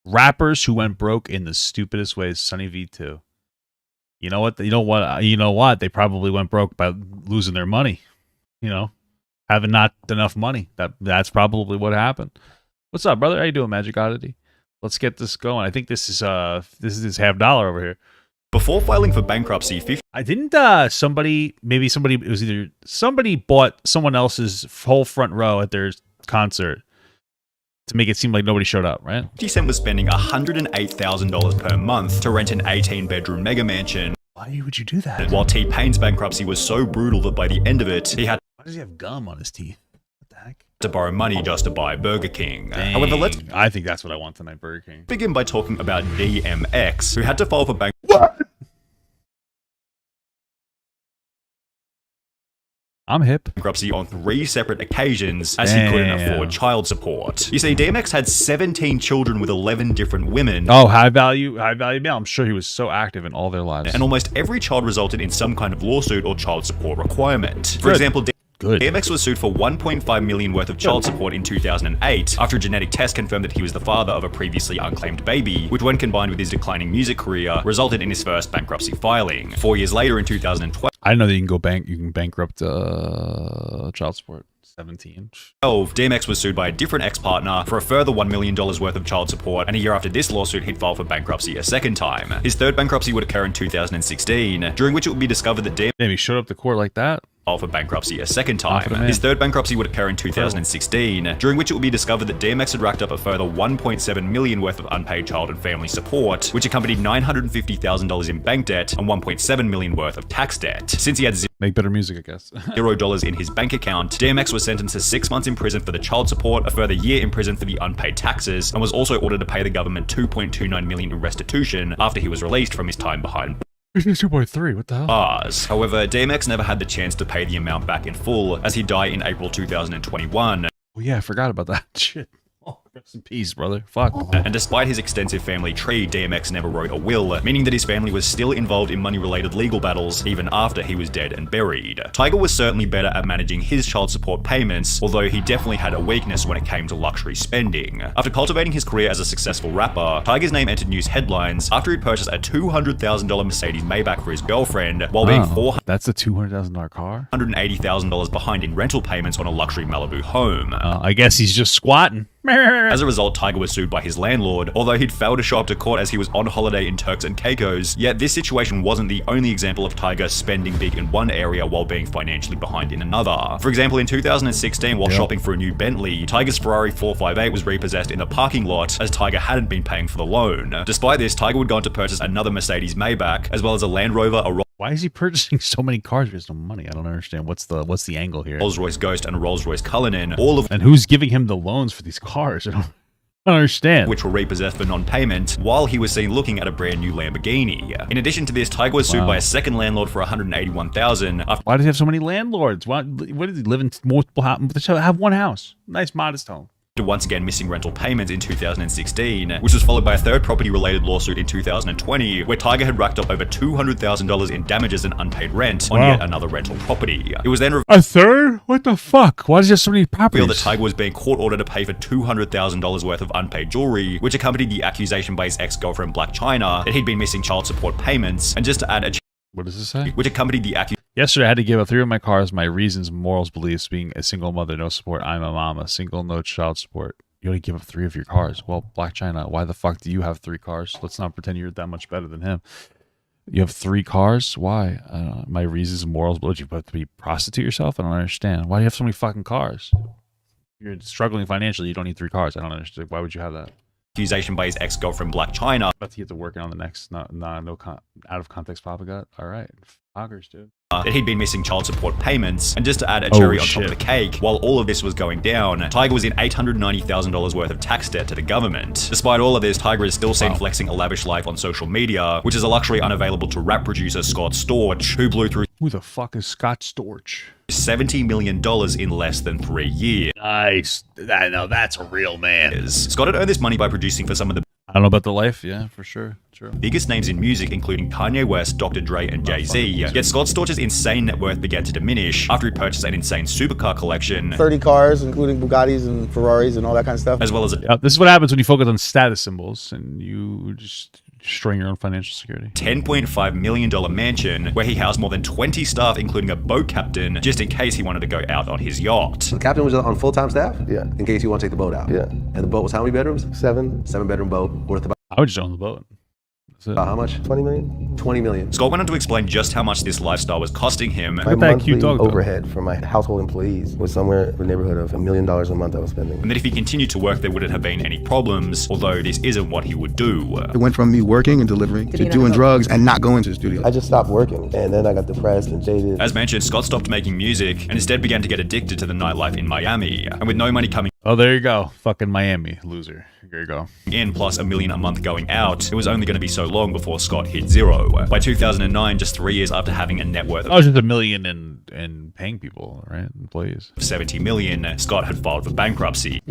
Rappers who went broke in the stupidest ways. Sunny V2. You know what? You know what? You know what? They probably went broke by losing their money. You know, having not enough money. That's probably what happened. What's up, brother? How you doing, Magic Oddity? Let's get this going. I think this is his $50 over here. Before filing for bankruptcy, I didn't somebody it was either somebody bought someone else's whole front row at their concert to make it seem like nobody showed up, right? 50 Cent was spending $108,000 per month to rent an 18-bedroom mega mansion. Why would you do that? While T-Pain's bankruptcy was so brutal that by the end of it, he had Why does he have gum on his teeth? What the heck? To borrow money just to buy Burger King. Dang. However, let's I think that's what I want tonight, Burger King. begin by talking about DMX, who had to file for I'm hip. bankruptcy on 3 separate occasions as he couldn't afford child support. You see, DMX had 17 children with 11 different women. Oh, high value male. I'm sure he was so active in all their lives. And almost every child resulted in some kind of lawsuit or child support requirement. For example, DMX was sued for $1.5 million worth of child support in 2008 after a genetic test confirmed that he was the father of a previously unclaimed baby, which when combined with his declining music career, resulted in his first bankruptcy filing. 4 years later in 2012, I didn't know that you can bankrupt child support. 17. DMX was sued by a different ex-partner for a further $1 million worth of child support, and a year after this lawsuit, he'd file for bankruptcy a second time. His third bankruptcy would occur in 2016, during which it would be discovered that DMX Damn, he showed up to court like that? filed for bankruptcy a second time. His third bankruptcy would occur in 2016, during which it would be discovered that DMX had racked up a further $1.7 million worth of unpaid child and family support, which accompanied $950,000 in bank debt and $1.7 million worth of tax debt. Since he had Make better music, I guess. $0 in his bank account, DMX was sentenced to 6 months in prison for the child support, a further year in prison for the unpaid taxes, and was also ordered to pay the government $2.29 million in restitution after he was released from his time behind He's 2.3, what the hell? bars. However, DMX never had the chance to pay the amount back in full, as he died in April 2021. Oh yeah, I forgot about that shit. Oh, rest in peace, brother. Fuck. And despite his extensive family tree, DMX never wrote a will, meaning that his family was still involved in money-related legal battles even after he was dead and buried. Tiger was certainly better at managing his child support payments, although he definitely had a weakness when it came to luxury spending. After cultivating his career as a successful rapper, Tiger's name entered news headlines after he purchased a $200,000 Mercedes Maybach for his girlfriend, while being That's a $200,000 car? $180,000 behind in rental payments on a luxury Malibu home. I guess he's just squatting. As a result, Tiger was sued by his landlord, although he'd failed to show up to court as he was on holiday in Turks and Caicos. Yet this situation wasn't the only example of Tiger spending big in one area while being financially behind in another. For example, in 2016, while shopping for a new Bentley, Tiger's Ferrari 458 was repossessed in the parking lot as Tiger hadn't been paying for the loan. Despite this, Tiger would go on to purchase another Mercedes Maybach, as well as a Land Rover, a Why is he purchasing so many cars? He has no money. I don't understand. What's the angle here? Rolls-Royce Ghost and a Rolls-Royce Cullinan, all of And who's giving him the loans for these cars? I don't understand. which were repossessed for non-payment, while he was seen looking at a brand new Lamborghini. In addition to this, Tiger was sued by a second landlord for $181,000 after Why does he have so many landlords? What does he live in multiple houses? Have one house. Nice, modest home. once again missing rental payments in 2016, which was followed by a third property-related lawsuit in 2020, where Tiger had racked up over $200,000 in damages and unpaid rent on yet another rental property. It was then a third? What the fuck? Why does he have so many properties? revealed that Tiger was being court-ordered to pay for $200,000 worth of unpaid jewelry, which accompanied the accusation by his ex-girlfriend Blac Chyna that he'd been missing child support payments, and just to add what does this say? which accompanied the accusation. Yesterday, I had to give up 3 of my cars, my reasons, morals, beliefs, being a single mother, no support, I'm a mama, single, no child support. You only give up 3 of your cars. Well, Blac Chyna, why the fuck do you have 3 cars? Let's not pretend you're that much better than him. You have 3 cars? Why? I don't know. My reasons, morals, would you have to be prostitute yourself? I don't understand. Why do you have so many fucking cars? You're struggling financially. You don't need 3 cars. I don't understand. Why would you have that? Accusation by his ex-girlfriend Blac Chyna. About to get to working on the next, no out of context Papa got. All right, poggers, dude. That he'd been missing child support payments, and just to add a cherry on top of the cake, while all of this was going down, Tiger was in $890,000 worth of tax debt to the government. Despite all of this, Tiger is still seen flexing a lavish life on social media, which is a luxury unavailable to rap producer Scott Storch, who blew through Who the fuck is Scott Storch? $70 million in less than 3 years. Nice. I know, that's a real man. Scott had earned this money by producing for some of the I don't know about the life. Yeah, for sure. True. Biggest names in music, including Kanye West, Dr. Dre, and Jay-Z. Yet Scott Storch's insane net worth began to diminish after he purchased an insane supercar collection, 30 cars, including Bugattis and Ferraris and all that kind of stuff. as well as a This is what happens when you focus on status symbols and you just destroying your own financial security. $10.5 million mansion where he housed more than 20 staff, including a boat captain, just in case he wanted to go out on his yacht. The captain was on full-time staff? Yeah. In case you want to take the boat out? Yeah. And the boat was how many bedrooms? 7, 7-bedroom boat worth I would just own the boat. That's it. about how much? 20 million. 20 million. Scott went on to explain just how much this lifestyle was costing him. My at that monthly cute dog, though. overhead for my household employees was somewhere in the neighborhood of $1 million a month I was spending. And that if he continued to work, there wouldn't have been any problems, although this isn't what he would do. It went from me working and delivering to doing drugs and not going to the studio. I just stopped working, and then I got depressed and jaded. As mentioned, Scott stopped making music and instead began to get addicted to the nightlife in Miami. And with no money coming Oh, there you go. Fucking Miami. Loser. Here you go. in, plus $1 million a month going out, it was only going to be so long before Scott hit zero. By 2009, just 3 years after having a net worth Oh, it's just $1 million in paying people, right? Employees. of $70 million, Scott had filed for bankruptcy.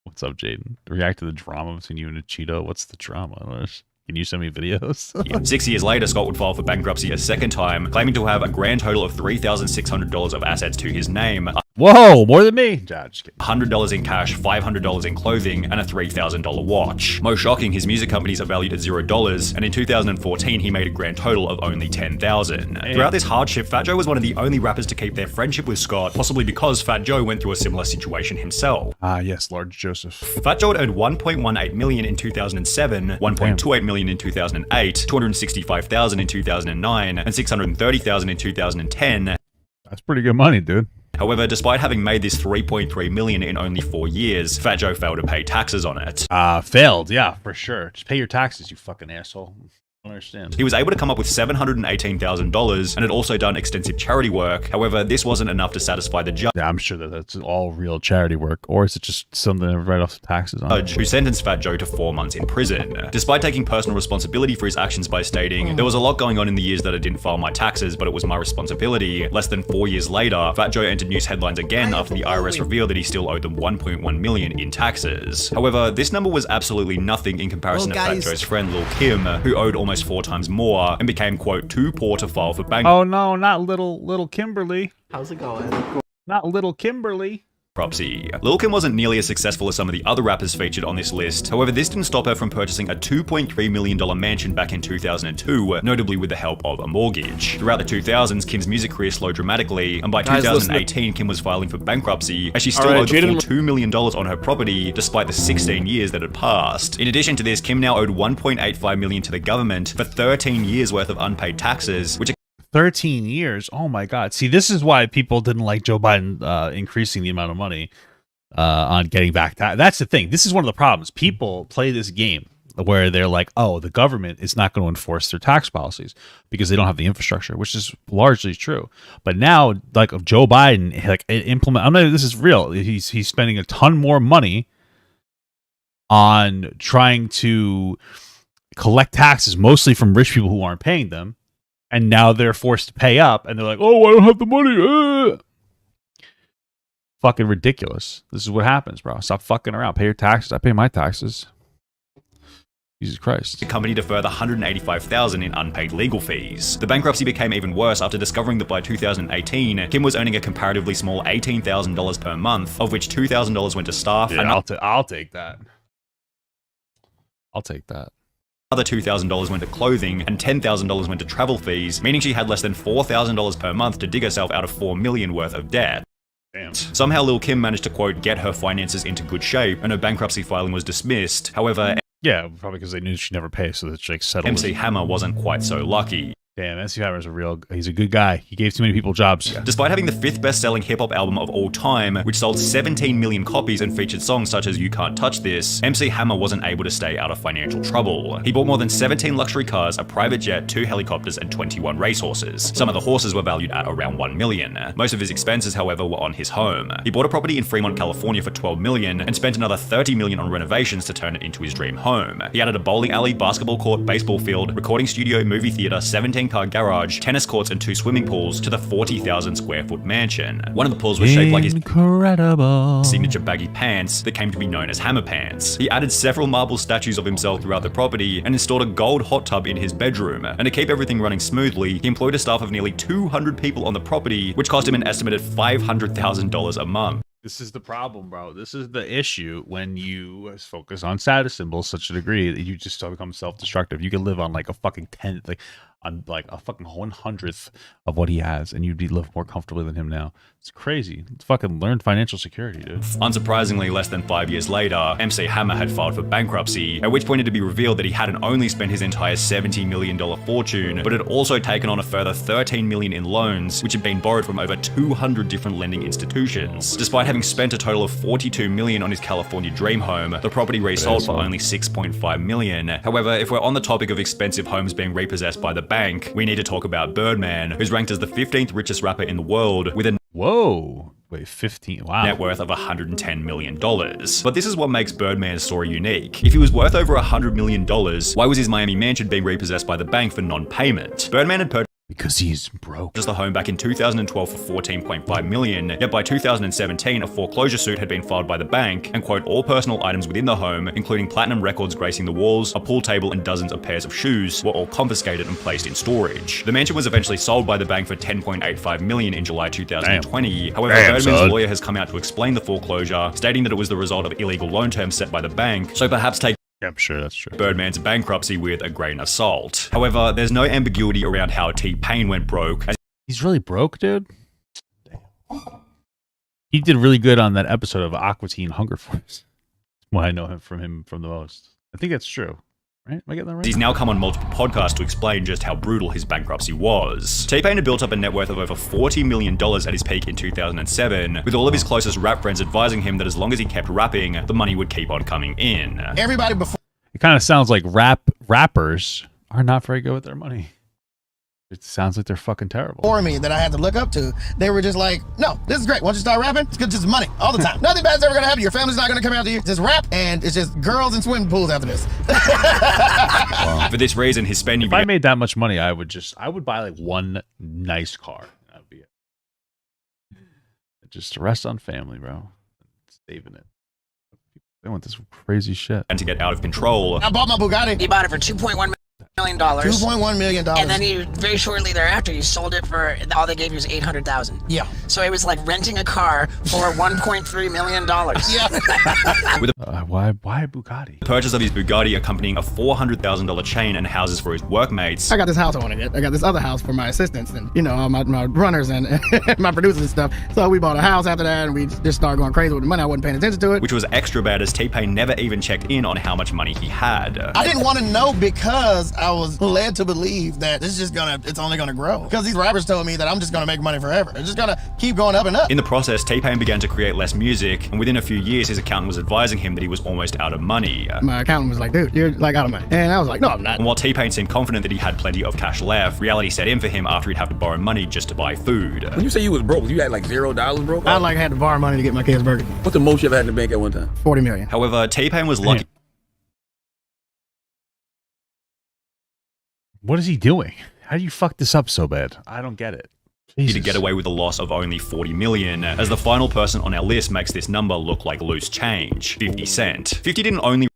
What's up, Jaden? React to the drama between you and a Cheeto. What's the drama? Can you send me videos? 6 years later, Scott would file for bankruptcy a second time, claiming to have a grand total of $3,600 of assets to his name, Whoa, more than me. Nah, just kidding. $100 in cash, $500 in clothing, and a $3,000 watch. Most shocking, his music companies are valued at $0, and in 2014, he made a grand total of only $10,000. Throughout this hardship, Fat Joe was one of the only rappers to keep their friendship with Scott, possibly because Fat Joe went through a similar situation himself. Ah, yes, Large Joseph. Fat Joe had earned $1.18 million in 2007, $1.28 million in 2008, $265,000 in 2009, and $630,000 in 2010. That's pretty good money, dude. However, despite having made this $3.3 million in only 4 years, Fat Joe failed to pay taxes on it. Failed, yeah, for sure. Just pay your taxes, you fucking asshole. I don't understand. He was able to come up with $718,000 and had also done extensive charity work. However, this wasn't enough to satisfy the judge, Yeah, I'm sure that that's all real charity work, or is it just something to write off the taxes on? who sentenced Fat Joe to 4 months in prison. Despite taking personal responsibility for his actions by stating, "There was a lot going on in the years that I didn't file my taxes, but it was my responsibility," less than 4 years later, Fat Joe entered news headlines again after the IRS revealed that he still owed them $1.1 million in taxes. However, this number was absolutely nothing in comparison to Fat Joe's friend Lil Kim, who owed almost 4 times more and became, quote, too poor to file for bankruptcy. Oh no, not little Kimberly. How's it going? Not little Kimberly. Lil Kim wasn't nearly as successful as some of the other rappers featured on this list. However, this didn't stop her from purchasing a $2.3 million mansion back in 2002, notably with the help of a mortgage. Throughout the 2000s, Kim's music career slowed dramatically, and by 2018, Kim was filing for bankruptcy, as she still owed the full $2 million on her property, despite the 16 years that had passed. In addition to this, Kim now owed $1.85 million to the government for 13 years worth of unpaid taxes, which 13 years. Oh my God. See, this is why people didn't like Joe Biden increasing the amount of money on getting back. That's the thing. This is one of the problems. People play this game where they're like, oh, the government is not going to enforce their tax policies because they don't have the infrastructure, which is largely true. But now, like Joe Biden, like this is real. He's spending a ton more money on trying to collect taxes, mostly from rich people who aren't paying them. And now they're forced to pay up, and they're like, "Oh, I don't have the money." Fucking ridiculous. This is what happens, bro. Stop fucking around. Pay your taxes. I pay my taxes. Jesus Christ. the company to further $185,000 in unpaid legal fees. The bankruptcy became even worse after discovering that by 2018, Kim was earning a comparatively small $18,000 per month, of which $2,000 went to staff. Yeah, I'll take that. I'll take that. Another $2,000 went to clothing, and $10,000 went to travel fees, meaning she had less than $4,000 per month to dig herself out of $4 million worth of debt. Damn. Somehow Lil Kim managed to, quote, get her finances into good shape, and her bankruptcy filing was dismissed. However, Yeah, probably because they knew she'd never pay, so that she like settled. MC Hammer wasn't quite so lucky. Damn, MC Hammer's he's a good guy. He gave too many people jobs. Despite having the 5th best-selling hip-hop album of all time, which sold 17 million copies and featured songs such as You Can't Touch This, MC Hammer wasn't able to stay out of financial trouble. He bought more than 17 luxury cars, a private jet, 2 helicopters, and 21 racehorses. Some of the horses were valued at around $1 million. Most of his expenses, however, were on his home. He bought a property in Fremont, California for $12 million and spent another $30 million on renovations to turn it into his dream home. He added a bowling alley, basketball court, baseball field, recording studio, movie theater, 17 car garage, tennis courts, and 2 swimming pools to the 40,000 square foot mansion. One of the pools was shaped like his incredible signature baggy pants that came to be known as hammer pants. He added several marble statues of himself throughout the property and installed a gold hot tub in his bedroom. And to keep everything running smoothly, he employed a staff of nearly 200 people on the property, which cost him an estimated $500,000 a month. This is the problem, bro. This is the issue when you focus on status symbols such a degree that you just become self-destructive. You can live on like a fucking tenth, like on like a fucking 1/100th of what he has, and you'd live more comfortably than him now. It's crazy. Let's fucking learn financial security, dude. Unsurprisingly, less than 5 years later, MC Hammer had filed for bankruptcy, at which point it had been revealed that he hadn't only spent his entire $70 million fortune, but had also taken on a further $13 million in loans, which had been borrowed from over 200 different lending institutions. Despite having spent a total of $42 million on his California dream home, the property resold for only $6.5 million. However, if we're on the topic of expensive homes being repossessed by the bank, we need to talk about Birdman, who's ranked as the 15th richest rapper in the world with a Whoa. Wait, 15. Wow. net worth of $110 million. But this is what makes Birdman's story unique. If he was worth over $100 million, why was his Miami mansion being repossessed by the bank for non-payment? Birdman had Because he's broke. purchased the home back in 2012 for $14.5 million, yet by 2017 a foreclosure suit had been filed by the bank, and quote, all personal items within the home, including platinum records gracing the walls, a pool table, and dozens of pairs of shoes, were all confiscated and placed in storage. The mansion was eventually sold by the bank for $10.85 million in July 2020. However, Birdman's lawyer has come out to explain the foreclosure, stating that it was the result of illegal loan terms set by the bank, so perhaps take Yeah, I'm sure that's true. Birdman's bankruptcy with a grain of salt. However, there's no ambiguity around how T-Pain went broke, as He's really broke, dude. He did really good on that episode of Aqua Teen Hunger Force. Well, I know him from the most. I think that's true. Right? Am I getting that right? he's now come on multiple podcasts to explain just how brutal his bankruptcy was. T-Pain had built up a net worth of over $40 million at his peak in 2007, with all of his closest rap friends advising him that as long as he kept rapping, the money would keep on coming in. Everybody before It kind of sounds like rappers are not very good with their money. It sounds like they're fucking terrible. me that I had to look up to, they were just like, no, this is great. Once you start rapping, it's good, just money all the time. Nothing bad's ever gonna happen. Your family's not gonna come after you. Just rap, and it's just girls and swimming pools after this. For this reason, his spending If I made that much money, I would buy like one nice car. That would be it. Just to rest on family, bro. Saving it. They want this crazy shit. began to get out of control. I bought my Bugatti, He bought it for $2.1 million. $2.1 million. And then he very shortly thereafter he sold it for all they gave you was $800,000. Yeah. So it was like renting a car for $1.3 million. Yeah. Why Bugatti? The purchase of his Bugatti accompanying a $400,000 chain and houses for his workmates. I got this house I want to get. I got this other house for my assistants and, you know, all my runners and my producers and stuff. So we bought a house after that and we just started going crazy with the money. I wasn't paying attention to it. Which was extra bad as T-Pain never even checked in on how much money he had. I didn't want to know because I was led to believe that it's only gonna grow. Because these rappers told me that I'm just gonna make money forever. It's just gonna keep going up and up. In the process, T-Pain began to create less music, and within a few years, his accountant was advising him that he was almost out of money. My accountant was like, dude, you're like out of money. And I was like, no, I'm not. And while T-Pain seemed confident that he had plenty of cash left, reality set in for him after he'd have to borrow money just to buy food. When you say you was broke, you had like $0 broke? I like had to borrow money to get my kids burger. What's the most you ever had in the bank at one time? 40 million. However, T-Pain was lucky. What is he doing? How do you fuck this up so bad? I don't get it. To Jesus. get away with a loss of only $40 million, as the final person on our list makes this number look like loose change, 50 Cent. 50 didn't only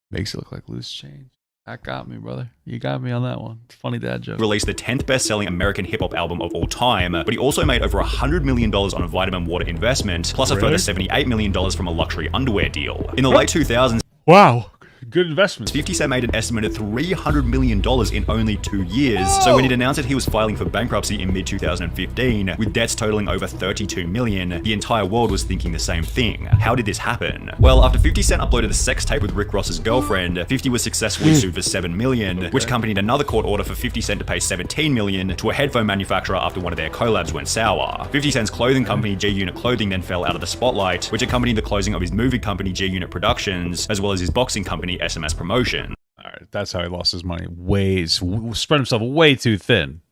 Makes it look like loose change. That got me, brother. You got me on that one. Funny dad joke. release the 10th best-selling American hip-hop album of all time, but he also made over $100 million on a vitamin water investment, plus a further $78 million from a luxury underwear deal. In the late 2000s, Wow. Good investment. 50 Cent made an estimated $300 million in only 2 years. So when it announced that he was filing for bankruptcy in mid-2015, with debts totaling over $32 million, the entire world was thinking the same thing. How did this happen? Well, after 50 Cent uploaded a sex tape with Rick Ross's girlfriend, 50 was successfully sued for $7 million, which accompanied another court order for 50 Cent to pay $17 million to a headphone manufacturer after one of their collabs went sour. 50 Cent's clothing company, G-Unit Clothing, then fell out of the spotlight, which accompanied the closing of his movie company, G-Unit Productions, as well as his boxing company, SMS Promotion. All right, that's how he lost his money. Spread himself way too thin.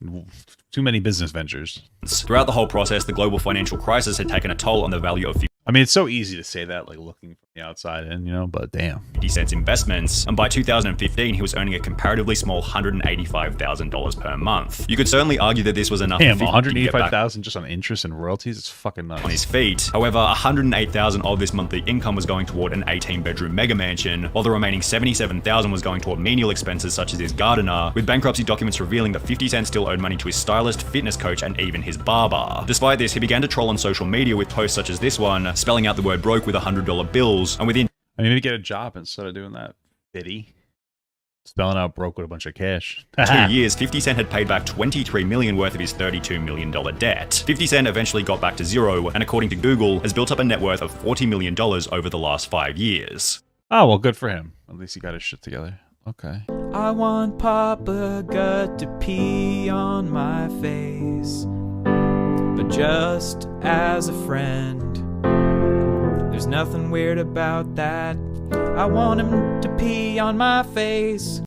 Too many business ventures. Throughout the whole process, the global financial crisis had taken a toll on the value of I mean, it's so easy to say that, like looking for the outside in, you know, but damn. 50 Cent's investments, and by 2015 he was earning a comparatively small $185,000 per month. You could certainly argue that this was enough Damn, for 50 to get back 185,000 just on interest and royalties. It's fucking nuts. on his feet. However, 108,000 of this monthly income was going toward an 18-bedroom mega mansion, while the remaining 77,000 was going toward menial expenses such as his gardener, with bankruptcy documents revealing that 50 Cent still owed money to his stylist, fitness coach, and even his barber. Despite this, he began to troll on social media with posts such as this one, spelling out the word broke with $100 bills, and within I need to get a job instead of doing that. Fitty. Spelling out broke with a bunch of cash. 2 years, 50 Cent had paid back $23 million worth of his $32 million debt. 50 Cent eventually got back to zero, and according to Google, has built up a net worth of $40 million over the last 5 years. Oh, well, good for him. At least he got his shit together. Okay. I want Papa Gut to pee on my face, but just as a friend. There's nothing weird about that. I want him to pee on my face.